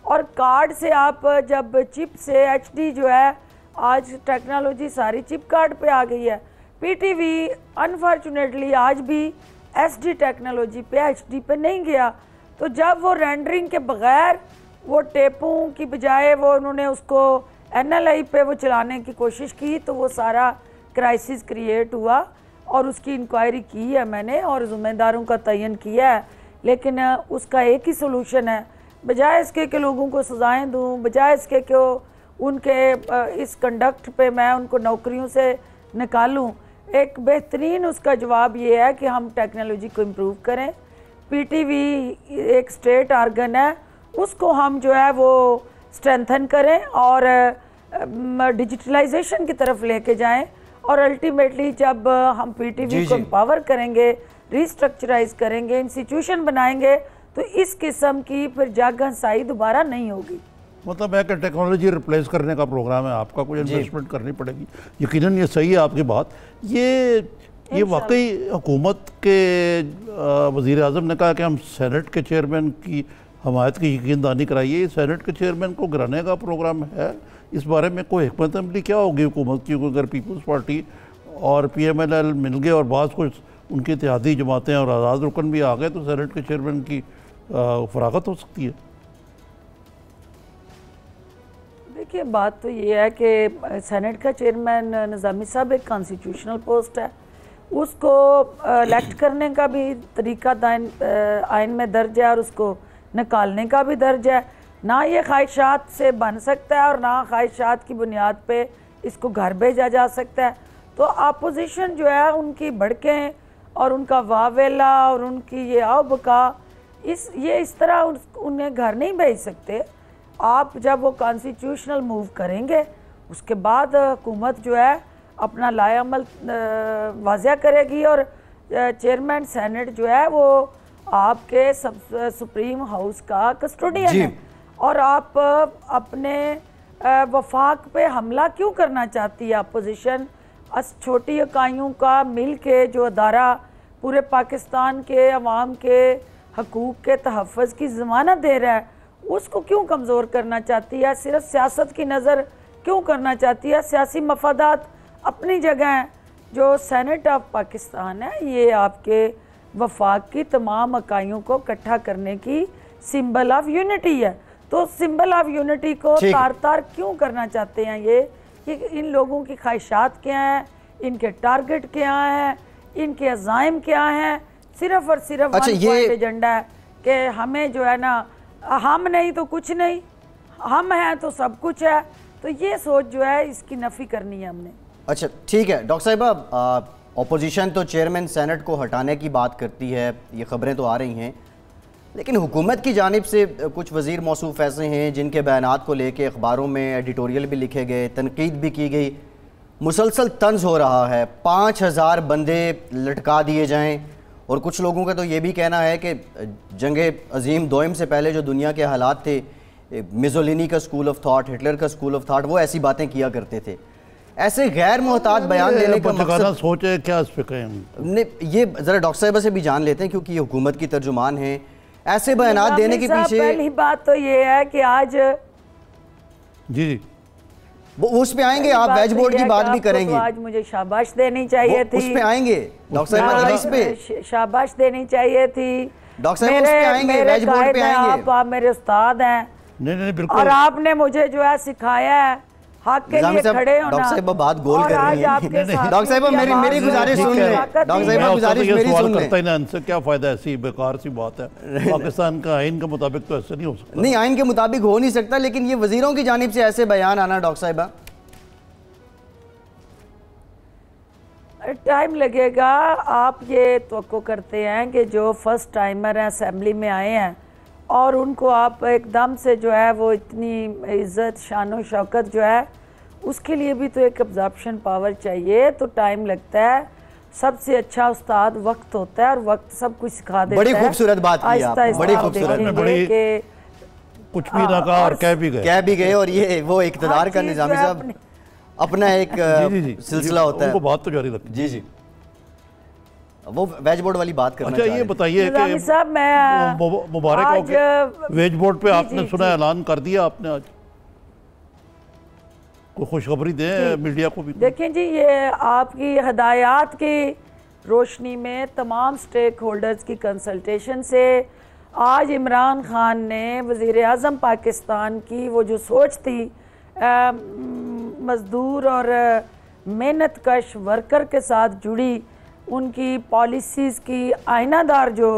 और कार्ड से आप जब चिप से HD जो है, आज टेक्नोलॉजी सारी चिप कार्ड पे आ गई है। PTV अनफॉर्चुनेटली आज भी SD टेक्नोलॉजी पे HD पे नहीं गया। तो जब वो रेंडरिंग के बगैर वो टेपों की बजाय वो उन्होंने उसको NLI पे वो चलाने की कोशिश की, तो वो सारा क्राइसिस क्रिएट हुआ, और उसकी इंक्वायरी की है मैंने और ज़िम्मेदारों का तयन किया है। लेकिन उसका एक ही सोल्यूशन है, बजाय इसके कि लोगों को सज़ाएं दूं, बजाय इसके कि उनके इस कंडक्ट पे मैं उनको नौकरियों से निकालूं, एक बेहतरीन उसका जवाब ये है कि हम टेक्नोलॉजी को इम्प्रूव करें। PTV एक स्टेट आर्गन है, उसको हम जो है वो स्ट्रेंथन करें और डिजिटलाइजेशन की तरफ लेके जाएं, और अल्टीमेटली जब हम PTV को एम्पावर करेंगे, रिस्ट्रक्चराइज करेंगे, इंस्टीट्यूशन बनाएंगे, तो इस किस्म की फिर जग हंसाई दोबारा नहीं होगी। मतलब है कि टेक्नोलॉजी रिप्लेस करने का प्रोग्राम है आपका, कुछ इन्वेस्टमेंट करनी पड़ेगी। यकीनन ये सही है आपकी बात। ये वाकई हुकूमत के वज़ीर आज़म ने कहा कि हम सेनेट के चेयरमैन की हमायत की यकीनदानी कराइए। सेनेट के चेयरमैन को गिराने का प्रोग्राम है, इस बारे में कोई हिकमत अमली क्या होगी हुकूमत की? अगर पीपल्स पार्टी और PMLL मिल गए और बाद कुछ उनकी इत्तेहादी जमातें और आज़ाद रुकन भी आ गए, तो सेनेट के चेयरमैन की फरागत हो सकती है। देखिए बात तो ये है कि सेनेट का चेयरमैन निज़ामी साहब एक कॉन्स्टिट्यूशनल पोस्ट है, उसको इलेक्ट करने का भी तरीका आइन में दर्ज है और उसको निकालने का भी दर्ज है। ना ये ख्वाहिशात से बन सकता है और ना ख्वाहिशात की बुनियाद पे इसको घर भेजा जा सकता है। तो अपोजिशन जो है उनकी भड़कें और उनका वावेला और उनकी ये आओ बका इस तरह उन्हें घर नहीं भेज सकते। आप जब वो कॉन्स्टिट्यूशनल मूव करेंगे उसके बाद हुकूमत जो है अपना लाएअमल वाज़िया करेगी और चेयरमैन सेनेट जो है वो आपके सुप्रीम हाउस का कस्टोडियन है। और आप अपने वफाक पे हमला क्यों करना चाहती है अपोजिशन? छोटी इकाइयों का मिल के जो अदारा पूरे पाकिस्तान के अवाम के हकूक़ के तहफ़्फ़ुज़ की ज़मानत दे रहा है, उसको क्यों कमज़ोर करना चाहती है? सिर्फ सियासत की नज़र क्यों करना चाहती है? सियासी मफादात अपनी जगह हैं। जो सेनेट ऑफ पाकिस्तान है ये आपके वफाक की तमाम इकाइयों को इकट्ठा करने की सिंबल ऑफ यूनिटी है। तो सिंबल ऑफ यूनिटी को तार तार क्यों करना चाहते हैं ये इन लोगों की ख्वाहिशात क्या हैं, इनके टारगेट क्या हैं, इनके अज़ाइम क्या हैं? सिर्फ और सिर्फ अच्छा, ये एजेंडा है कि हमें जो है ना, हम नहीं तो कुछ नहीं, हम हैं तो सब कुछ है। तो ये सोच जो है इसकी नफ़ी करनी है हमने। अच्छा ठीक है डॉक्टर साहिबा, अपोजिशन तो चेयरमैन सेनेट को हटाने की बात करती है, ये खबरें तो आ रही हैं, लेकिन हुकूमत की जानिब से कुछ वज़ीर मौसूफ ऐसे हैं जिनके बयानात को लेके अखबारों में एडिटोरियल भी लिखे गए, तनकीद भी की गई, मुसलसल तंज हो रहा है, 5000 बंदे लटका दिए जाएं। और कुछ लोगों का तो ये भी कहना है कि जंग अजीम दोयम से पहले जो दुनिया के हालात थे, मुसोलिनी का स्कूल ऑफ थाट, हिटलर का स्कूल ऑफ थाट, वो ऐसी बातें किया करते थे। ऐसे गैर मोहतात बयान देने का मकसद सोचे क्या इस पे कहें? ये ज़रा डॉक्टर साहिबा से भी जान लेते हैं क्योंकि ये हुकूमत की तर्जुमान है। ऐसे बयान देने के पीछे पहली बात तो ये है कि आज जी वो उस पे आएंगे, आप वेज बोर्ड की बात भी करेंगे। तो आज मुझे शाबाश देनी चाहिए थी, उस पे आएंगे डॉक्टर साहिबा, इस पे शाबाश देनी चाहिए थी डॉक्टर साहिबा, उस पे आएंगे, वेज बोर्ड पे आएंगे। आप मेरे उस्ताद हैं। नहीं बिल्कुल, और आपने मुझे जो है सिखाया है हक के लिए खड़े होना। डॉक्टर साहिबा बात गोल कर रही हैं। डॉक्टर साहिबा मेरी गुजारिश सुन लें, डॉक्टर साहिबा गुजारिश मेरी सुन लें। इनसे क्या फायदा, ऐसी बेकार सी बात है। पाकिस्तान का आइन के मुताबिक तो ऐसे नहीं हो सकता। नहीं, आइन के मुताबिक हो नहीं सकता, लेकिन ये वजीरों की जानिब से ऐसे बयान आना डॉक्टर साहिबा, टाइम लगेगा। आप ये तवक्को करते हैं कि जो फर्स्ट टाइमर हैं असेंबली में आए हैं और उनको आप एकदम से जो है वो इतनी इज़्ज़त शान और शौकत जो है उसके लिए भी तो एक अब्जॉर्प्शन पावर चाहिए, तो टाइम लगता है। सबसे अच्छा उस्ताद वक्त होता है और वक्त सब कुछ सिखा देता है। बड़ी खूबसूरत बात की आपने, बड़ी खूबसूरत, कुछ भी ना कहा और कह भी गए। और ये वो इक़्तिदार का निज़ामी साहब अपना एक सिलसिला होता है, बात तो जारी रखें। जी जी, वो वेज बोर्ड वाली बात करना। अच्छा ये बताइए कि साहब मैं मुबारक हो कि वेज बोर्ड पे आपने सुना ऐलान कर दिया आपने, आज कोई खुशखबरी दें मीडिया को भी। देखें जी, ये आपकी हदायत की रोशनी में तमाम स्टेक होल्डर्स की कंसल्टेशन से आज इमरान खान ने वज़ीर आज़म पाकिस्तान की वो जो सोच थी मज़दूर और मेहनत कश वर्कर के साथ जुड़ी, उनकी पॉलिसीज़ की आइनादार जो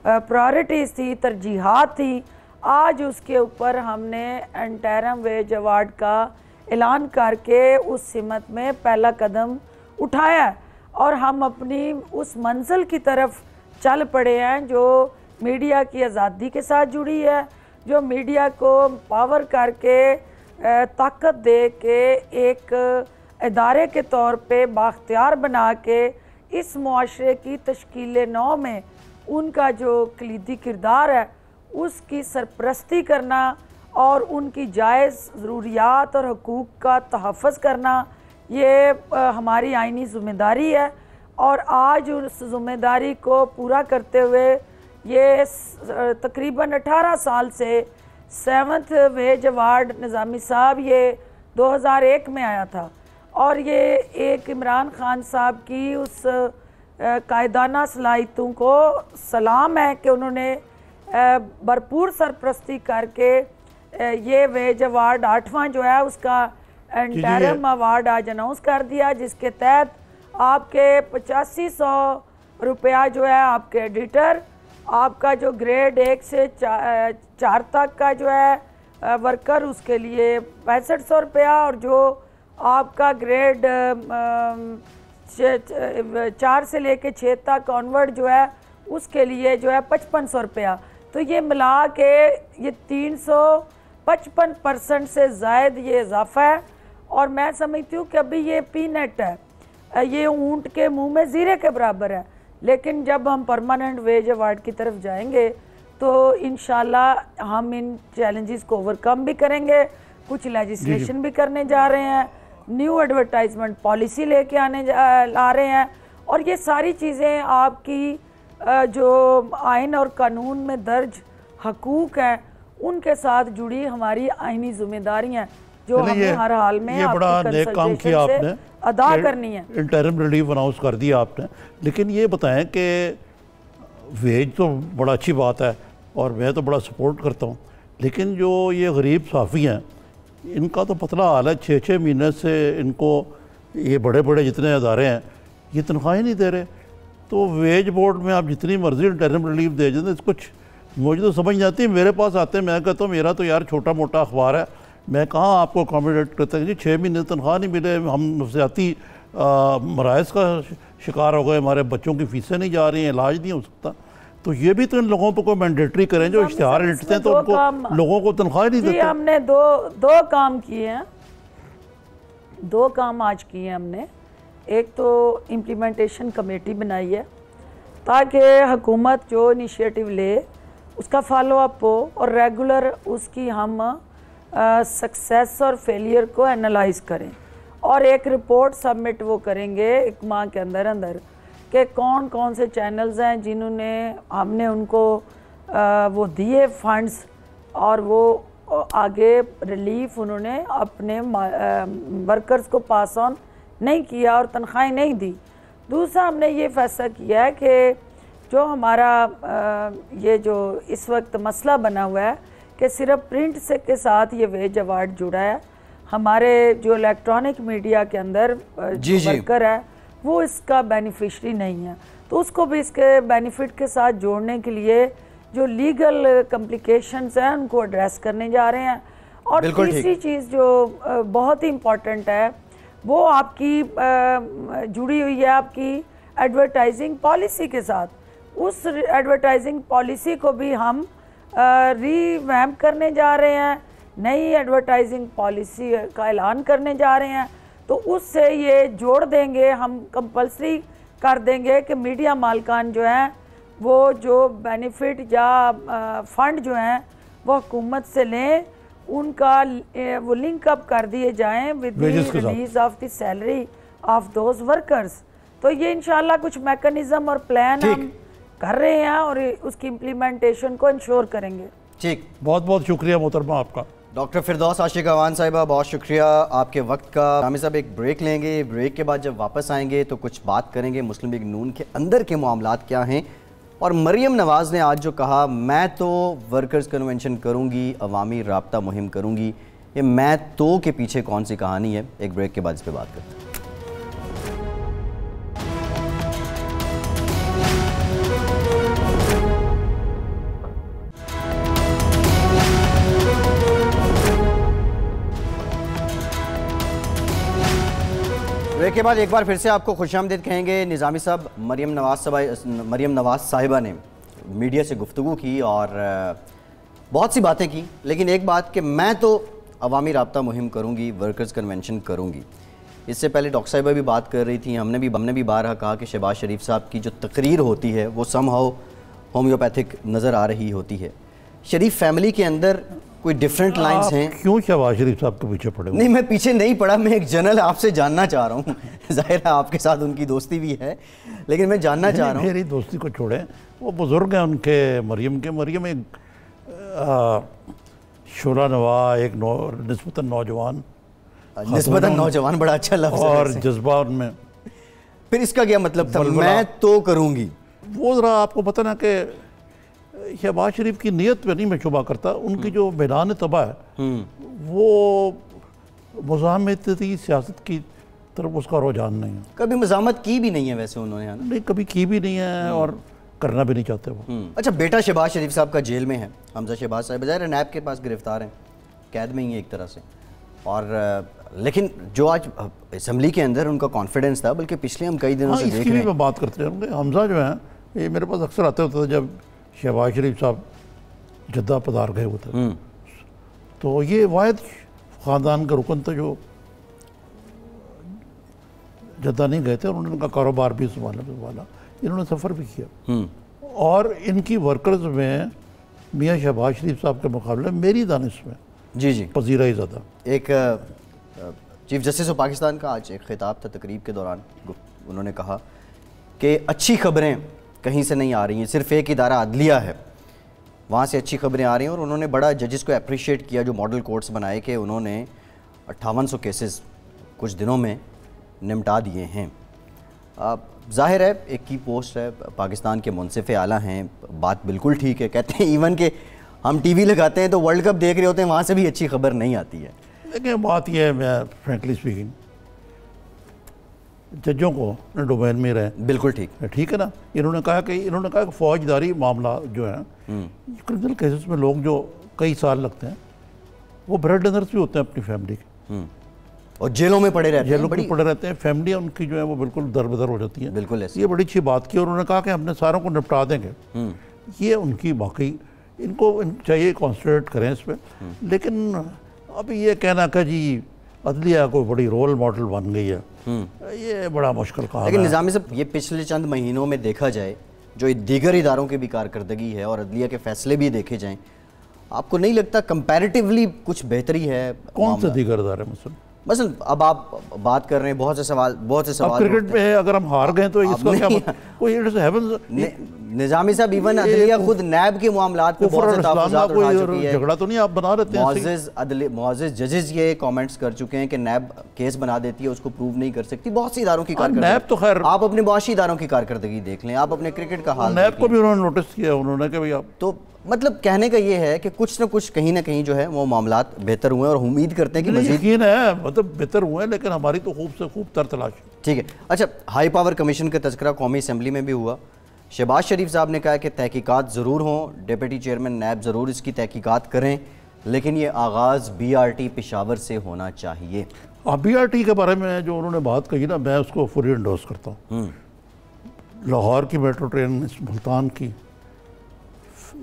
प्रायोरिटीज़ थी, तरजीहात थी, आज उसके ऊपर हमने इंटरिम वेज अवार्ड का ऐलान करके उस सिमत में पहला कदम उठाया और हम अपनी उस मंजिल की तरफ चल पड़े हैं जो मीडिया की आज़ादी के साथ जुड़ी है, जो मीडिया को पावर करके ताकत दे के एक इदारे के तौर पे बाख्तियार बना के इस मुआशरे की तश्कील नौ में उनका जो कलीदी किरदार है उसकी सरपरस्ती करना और उनकी जायज़ ज़रूरियात और हकूक़ का तहफ़्फ़ुज़ करना, ये हमारी आइनी ज़िम्मेदारी है। और आज उस ज़िम्मेदारी को पूरा करते हुए ये तकरीबन 18 साल से 7th वेज अवार्ड निज़ामी साहब ये 2001 में आया था और ये एक इमरान खान साहब की उस कायदाना सलाहियतों को सलाम है कि उन्होंने भरपूर सरपरस्ती करके ये वेज अवार्ड 8वां जो है उसका इंटरिम अवार्ड आज अनाउंस कर दिया, जिसके तहत आपके 8500 रुपया जो है आपके एडिटर, आपका जो ग्रेड 1 से 4 तक का जो है वर्कर उसके लिए 6500 रुपया, और जो आपका ग्रेड 4 से लेके 6 तक ऑनवर्ड जो है उसके लिए जो है 5500 रुपया। तो ये मिला के ये 355% से ज़ायद ये इजाफा है। और मैं समझती हूँ कि अभी ये पीनट है, ये ऊंट के मुंह में ज़ीरे के बराबर है, लेकिन जब हम परमानेंट वेज अवार्ड की तरफ जाएंगे तो इंशाल्लाह हम इन चैलेंजेस को ओवरकम भी करेंगे। कुछ लेजिस्लेशन भी करने जा रहे हैं, न्यू एडवर्टाइजमेंट पॉलिसी लेके आ रहे हैं, और ये सारी चीज़ें आपकी जो आइन और कानून में दर्ज हकूक़ हैं उनके साथ जुड़ी हमारी आइनी जिम्मेदारियाँ जो हमें हर हाल में ये बड़ा नेक काम किया आपने, अदा करनी है। इंटरिम रिलीफ अनाउंस कर दिया आपने। लेकिन ये बताएं कि वेज तो बड़ा अच्छी बात है और मैं तो बड़ा सपोर्ट करता हूँ, लेकिन जो ये गरीब सहाफ़ी हैं इनका तो पतला हाल है। 6-6 महीने से इनको ये बड़े बड़े जितने अदारे हैं ये तनख्वाहें नहीं दे रहे। तो वेज बोर्ड में आप जितनी मर्जी इंटरिम रिलीफ दे दें, कुछ मुझे तो समझ नहीं आती। मेरे पास आते हैं, मैं कहता हूँ मेरा तो यार छोटा मोटा अखबार है, मैं कहाँ आपको अकोमोडेट करता हूँ जी। 6 महीने तनख्वाह नहीं मिले, हम नफसियाती मराइज़ का शिकार हो गए, हमारे बच्चों की फीसें नहीं जा रही हैं, इलाज नहीं हो सकता। तो ये भी तो इन लोगों को मैंडेटरी करें, जो इश्तिहार लिखते हैं तो उनको लोगों को तनख्वाह नहीं देते। हमने दो काम किए हैं, 2 काम आज किए हैं हमने। एक तो इम्प्लीमेंटेशन कमेटी बनाई है ताकि हुकूमत जो इनिशिएटिव ले उसका फॉलो अप हो और रेगुलर उसकी हम सक्सेस और फेलियर को एनालाइज करें, और एक रिपोर्ट सबमिट वो करेंगे 1 माह के अंदर अंदर कि कौन कौन से चैनल्स हैं जिन्होंने हमने उनको वो दिए फंड्स और वो आगे रिलीफ उन्होंने अपने वर्कर्स को पास ऑन नहीं किया और तनख्वाहें नहीं दी। दूसरा हमने ये फैसला किया है कि जो हमारा ये जो इस वक्त मसला बना हुआ है कि सिर्फ प्रिंट से के साथ ये वेज अवार्ड जुड़ा है, हमारे जो इलेक्ट्रॉनिक मीडिया के अंदर जो वर्कर है वो इसका बेनिफिशरी नहीं है, तो उसको भी इसके बेनिफिट के साथ जोड़ने के लिए जो लीगल कम्प्लिकेशंस हैं उनको एड्रेस करने जा रहे हैं। और तीसरी चीज़ जो बहुत ही इम्पॉर्टेंट है वो आपकी जुड़ी हुई है आपकी एडवर्टाइजिंग पॉलिसी के साथ। उस एडवर्टाइजिंग पॉलिसी को भी हम रीवैम्प करने जा रहे हैं, नई एडवर्टाइजिंग पॉलिसी का ऐलान करने जा रहे हैं। तो उससे ये जोड़ देंगे, हम कंपल्सरी कर देंगे कि मीडिया मालकान जो हैं वो जो बेनिफिट या फंड जो हैं वो हुकूमत से लें, उनका वो लिंक अप कर दिए जाएं with the release of the salary of those workers. तो ये इंशाल्लाह कुछ मैकेनिज्म और प्लान हम कर रहे हैं और उसकी इम्प्लीमेंटेशन को इंश्योर करेंगे। ठीक, बहुत बहुत शुक्रिया मोहतरमा आपका। डॉक्टर फिरदौस आशिक अवान साहिबा, बहुत शुक्रिया आपके वक्त का। रामी साहब एक ब्रेक लेंगे, ब्रेक के बाद जब वापस आएंगे तो कुछ बात करेंगे मुस्लिम लीग नून के अंदर के मामलात क्या हैं। और मरियम नवाज़ ने आज जो कहा मैं तो वर्कर्स कन्वेंशन करूंगी, अवामी राब्ता मुहिम करूंगी, ये मैं तो के पीछे कौन सी कहानी है, एक ब्रेक के बाद इस पर बात करते हैं। ब्रेक के बाद एक बार फिर से आपको खुशामदीद कहेंगे। निज़ामी साहब, मरियम नवाज़ साहिबा ने मीडिया से गुफ्तगू की और बहुत सी बातें की, लेकिन एक बात कि मैं तो अवामी राब्ता मुहिम करूंगी, वर्कर्स कन्वेंशन करूंगी। इससे पहले डॉक्टर साहिबा भी बात कर रही थी, हमने भी बारहा कहा कि शहबाज शरीफ साहब की जो तकरीर होती है वो समहाउ होम्योपैथिक नज़र आ रही होती है। शरीफ फैमिली के अंदर कोई डिफरेंट लाइंस हैं। क्यों शहबाज शरीफ साहब के पीछे पड़े? नहीं, मैं पीछे नहीं पड़ा, मैं एक जनरल आपसे जानना चाह रहा हूँ। जाहिर है आपके साथ उनकी दोस्ती भी है, लेकिन मैं जानना चाह रहा हूँ। मेरी दोस्ती को छोड़े, वो बुजुर्ग हैं उनके, मरियम एक शोला नवा, एक निस्बतन नौजवान, बड़ा अच्छा लफ्ज़ है और जज्बा उनमें। फिर इसका क्या मतलब था मैं तो करूँगी? वो ज़रा आपको पता ना कि शहबाज शरीफ की नीयत पे नहीं मैं शुबा करता, उनकी जो मैदान तबाह है वो मुज़ाहमती सियासत की तरफ उसका रुझान नहीं है। कभी मज़ामत की भी नहीं है वैसे उन्होंने, है ना? नहीं, कभी की भी नहीं है और करना भी नहीं चाहते वो। अच्छा, बेटा शहबाज शरीफ साहब का जेल में है, हमजा शहबाज साहब बजाय नैब के पास गिरफ्तार हैं, कैद में ही है एक तरह से। और लेकिन जो आज असम्बली के अंदर उनका कॉन्फिडेंस था, बल्कि पिछले हम कई दिनों से देख रहे हैं। मैं बात करते रहूँगे, हमजा जो है ये मेरे पास अक्सर आते होते थे जब शहबाज शरीफ साहब जद्दा पधार गए हुए थे। तो ये वाहिद ख़ानदान का रुकन था जो जद्दा नहीं गए थे और उन्होंने उनका कारोबार भी संभाला, इन्होंने सफ़र भी किया। और इनकी वर्कर्स में मियाँ शहबाज शरीफ साहब के मुकाबले मेरी दानिश में जी पजीरा ही ज़्यादा। एक चीफ जस्टिस ऑफ पाकिस्तान का आज एक खिताब था तकरीब के दौरान, उन्होंने कहा कि अच्छी खबरें कहीं से नहीं आ रही हैं, सिर्फ एक इदारा अदलिया है वहाँ से अच्छी खबरें आ रही हैं। और उन्होंने बड़ा जजेस को अप्रिशिएट किया जो मॉडल कोर्ट्स बनाए कि उन्होंने 5800 केसेस कुछ दिनों में निपटा दिए हैं। जाहिर है एक की पोस्ट है, पाकिस्तान के मुनसिफ आला हैं, बात बिल्कुल ठीक है। कहते हैं इवन के हम टीवी लगाते हैं तो वर्ल्ड कप देख रहे होते हैं, वहाँ से भी अच्छी खबर नहीं आती है। लेकिन बात यह है, मैं फ्रेंकली स्पीकिंग जजों को डोमेन में रहे, बिल्कुल ठीक है ना। इन्होंने कहा कि फौजदारी मामला जो है क्रिमिनल केसेस में लोग जो कई साल लगते हैं वो ब्रेड अनर्स भी होते हैं अपनी फैमिली के, और जेलों में पड़े रहते हैं, फैमिलियाँ उनकी जो है वो बिल्कुल दरबदर हो जाती हैं। बिल्कुल ऐसे। ये बड़ी अच्छी बात की और उन्होंने कहा कि हमने सारों को निपटा देंगे। ये उनकी वाकई इनको चाहिए कॉन्सेंट्रेट करें इस पर। लेकिन अभी ये कहना कि जी अदलिया कोई बड़ी रोल मॉडल बन गई है, ये बड़ा मुश्किल काम है। लेकिन निज़ामी साहब ये पिछले चंद महीनों में देखा जाए जो दीगर इदारों की भी कारकर्दगी है और अदलिया के फैसले भी देखे जाएं, आपको नहीं लगता कंपैरेटिवली कुछ बेहतरी है? कौन से दीगर इदारे मसलन अब आप बात कर रहे हैं बहुत से सवाल क्रिकेट में अगर हम हार गए तो इसका क्या कोई निजामी साहब इवन अदलिया खुद नैब के मामलात पे बहुत से तहफ़्फ़ुज़ात उठा चुकी है। झगड़ा तो नहीं आप बना देते हैं। मुअज़्ज़िज़ जजेस ये कमेंट्स कर चुके हैं कि नैब केस बना देती है, उसको प्रूव नहीं कर सकती। बहुत सी इदारों की कारकर्दगी, नैब तो खैर आप अपने मुआशी इदारों की कारकर्दगी देख लें, आप अपने क्रिकेट का हाल, नैब को भी उन्होंने नोटिस किया, उन्होंने कि भाई आप तो मतलब कहने का ये है कि कुछ ना कुछ कहीं ना कहीं जो है वो मामलात बेहतर हुए और उम्मीद करते हैं कि मज़ीद यकीन है मतलब बेहतर हुए, लेकिन हमारी तो खूब से खूब तर तलाश। ठीक है। अच्छा, हाई पावर कमीशन का तज़किरा कौमी असम्बली में भी हुआ। शहबाज शरीफ साहब ने कहा कि तहकीकात ज़रूर हों, डिप्टी चेयरमैन नैब ज़रूर इसकी तहकीकात करें, लेकिन ये आगाज़ BRT पेशावर से होना चाहिए। BRT के बारे में जो उन्होंने बात कही ना, मैं उसको फुली एंडोर्स करता हूँ। लाहौर की मेट्रो ट्रेन, मुल्तान की,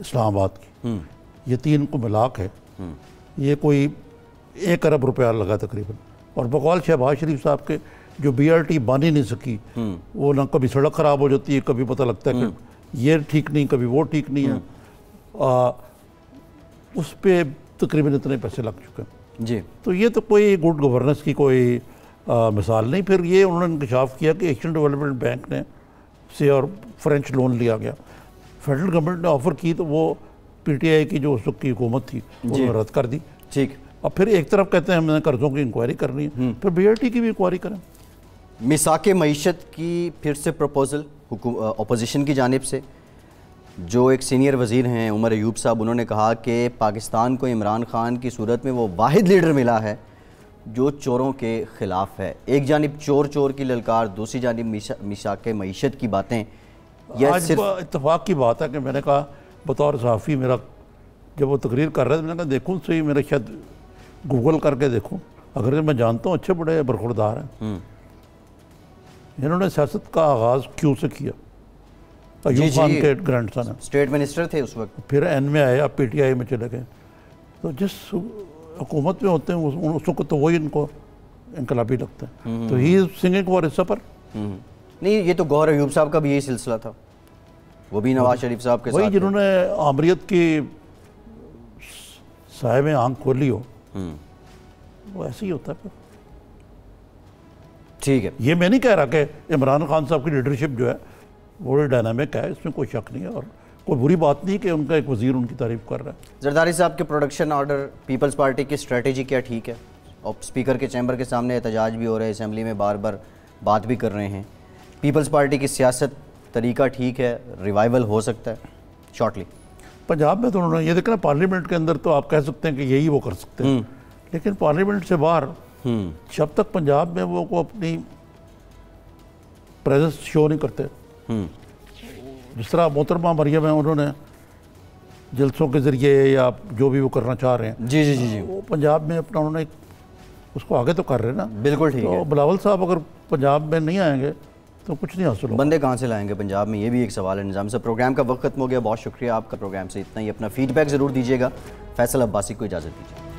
इस्लामाबाद की, ये 3 को मिलाक है, ये कोई 1 अरब रुपया लगा तकरीबन। और बकौल शहबाज शरीफ साहब के जो BRT बन ही नहीं सकी, वो ना कभी सड़क ख़राब हो जाती है, कभी पता लगता है कि ये ठीक नहीं, कभी वो ठीक नहीं है, उस पर तकरीबन इतने पैसे लग चुके हैं जी। तो ये तो कोई गुड गवर्नेंस की कोई मिसाल नहीं। फिर ये उन्होंने इंकशाफ किया कि एशियन डेवलपमेंट बैंक ने से और फ्रेंच लोन लिया गया, फेडरल गवर्नमेंट ने ऑफ़र की तो वो PTI की जो उस वक्त की हुकूमत थी उन्होंने रद्द कर दी। ठीक। अब फिर एक तरफ कहते हैं हमने कर्ज़ों की इंक्वायरी करनी है, फिर BRT की भी इंक्वायरी करें। मिसाके मईशत की फिर से प्रपोज़ल अपोजिशन की जानिब से, जो एक सीनियर वज़ीर हैं उमर अयूब साहब, उन्होंने कहा कि पाकिस्तान को इमरान खान की सूरत में वो वाहिद लीडर मिला है जो चोरों के ख़िलाफ़ है। एक जानिब चोर की ललकार, दूसरी जानिब मिसाके मईशत की बातें। आज इत्तेफाक की बात है कि मैंने कहा बतौर सहाफ़ी, मेरा जब वो तकरीर कर रहे थे मैंने कहा देखूँ सही, मेरा शायद गूगल करके देखूँ, अगर मैं जानता हूँ अच्छे बड़े बरखुरदार हैं। इन्होंने सियासत का आगाज़ क्यों से किया? अयूब खान के ग्रैंडसन है, स्टेट मिनिस्टर थे उस वक्त, फिर एन में आए, अब PTI में चले गए। तो जिस हुकूमत में होते हैं उस वक्त तो वही इनको इनकलाबी लगता है। तो ही सिंगिंग फॉर हिस्सा पर नहीं, ये तो गौहर अयूब साहब का भी यही सिलसिला था, वो भी नवाज शरीफ साहब के वही साथ, जिन्होंने आमरीत की साय में आंख खोली हो, वो ऐसे ही होता है। ठीक है, ये मैं नहीं कह रहा कि इमरान खान साहब की लीडरशिप जो है वो डायनामिक है, इसमें कोई शक नहीं है और कोई बुरी बात नहीं कि उनका एक वज़ीर उनकी तारीफ कर रहा है। जरदारी साहब के प्रोडक्शन ऑर्डर, पीपल्स पार्टी की स्ट्रेटजी क्या ठीक है? और स्पीकर के चैम्बर के सामने एहतजाज भी हो रहे हैं, असम्बली में बार बार बात भी कर रहे हैं। पीपल्स पार्टी की सियासत तरीका ठीक है, रिवाइवल हो सकता है शॉर्टली? पंजाब में तो उन्होंने ये देखा ना, पार्लियामेंट के अंदर तो आप कह सकते हैं कि यही वो कर सकते हैं, लेकिन पार्लियामेंट से बाहर जब तक पंजाब में वो को अपनी प्रेजेंस शो नहीं करते, जिस तरह मोहतरमा मरियम है, उन्होंने जलसों के ज़रिए या जो भी वो करना चाह रहे हैं, जी जी जी जी, वो पंजाब में अपना उन्होंने उसको आगे तो कर रहे हैं ना। बिल्कुल ठीक तो है। बिलावल साहब अगर पंजाब में नहीं आएंगे तो कुछ नहीं हासिल होगा। बंदे कहाँ से लाएंगे पंजाब में, ये भी एक सवाल है। निज़ामी साहब, प्रोग्राम का वक्त खत्म हो गया, बहुत शुक्रिया आपका, प्रोग्राम से इतना ही। अपना फीडबैक ज़रूर दीजिएगा। फैसल अब्बासी को इजाज़त दीजिए।